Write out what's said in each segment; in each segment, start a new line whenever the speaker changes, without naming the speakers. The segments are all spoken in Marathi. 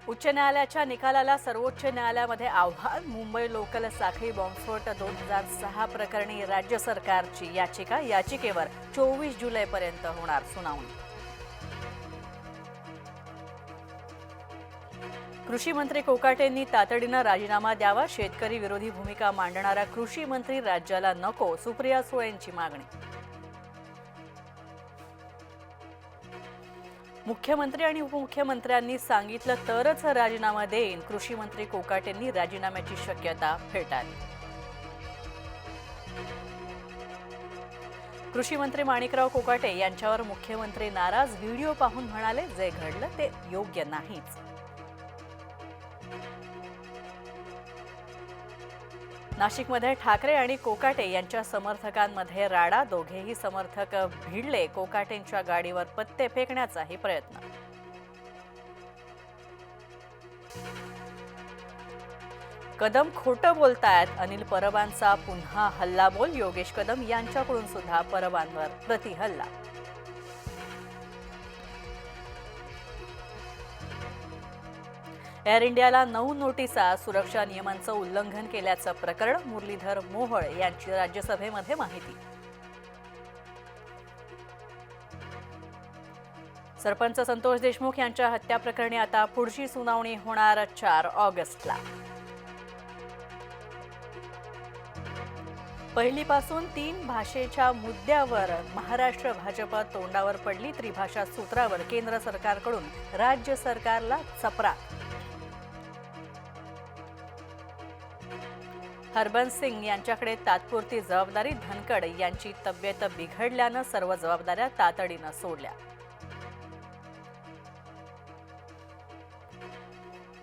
उच्च न्यायालयाच्या निकालाला सर्वोच्च न्यायालयामध्ये आव्हान. मुंबई लोकल साखळी बॉम्बस्फोट 2006 प्रकरणी राज्य सरकारची याचिका. याचिकेवर 24 जुलैपर्यंत होणार सुनावणी. कृषी मंत्री कोकाटेंनी तातडीनं राजीनामा द्यावा. शेतकरी विरोधी भूमिका मांडणारा कृषी मंत्री राज्याला नको, सुप्रिया सुळेंची मागणी. मुख्यमंत्री आणि उपमुख्यमंत्र्यांनी सांगितलं तरच राजीनामा देईन. कृषी मंत्री कोकाटेंनी राजीनाम्याची शक्यता फेटाळली. कृषी मंत्री माणिकराव कोकाटे यांच्यावर मुख्यमंत्री नाराज. व्हिडिओ पाहून म्हणाले, जे घडलं ते योग्य नाहीच. नाशिकमध्ये ठाकरे आणि कोकाटे यांच्या समर्थकांमध्ये राडा. दोघेही समर्थक भिडले. कोकाटेंच्या गाडीवर पत्ते फेकण्याचाही प्रयत्न. कदम खोटं बोलतायत. अनिल परबांचा पुन्हा हल्लाबोल. योगेश कदम यांच्याकडून सुद्धा परबांवर प्रतिहल्ला. एअर इंडियाला 9 नोटिसा. सुरक्षा नियमांचं उल्लंघन केल्याचं प्रकरण. मुरलीधर मोहोळ यांची राज्यसभेमध्ये माहिती. सरपंच संतोष देशमुख यांच्या हत्या प्रकरणी आता पुढची सुनावणी होणार 4 ऑगस्टला. पहिलीपासून 3 भाषेच्या मुद्द्यावर महाराष्ट्र भाजप तोंडावर पडली. त्रिभाषा सूत्रावर केंद्र सरकारकडून राज्य सरकारला चपराक. हरबंस सिंग यांच्याकडे तात्पुरती जबाबदारी. धनखड यांची तब्येत बिघडल्यानं सर्व जबाबदाऱ्या तातडीनं सोडल्या.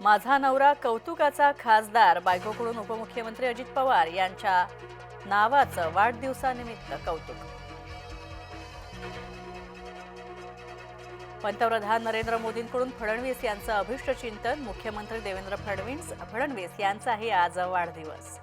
माझा नवरा कौतुकाचा खासदार. बायकोकडून उपमुख्यमंत्री अजित पवार यांच्या नावाचं वाढदिवसानिमित्त कौतुक. पंतप्रधान नरेंद्र मोदींकडून फडणवीस यांचं अभिष्ट चिंतन. मुख्यमंत्री देवेंद्र फडणवीस यांचाही आज वाढदिवस.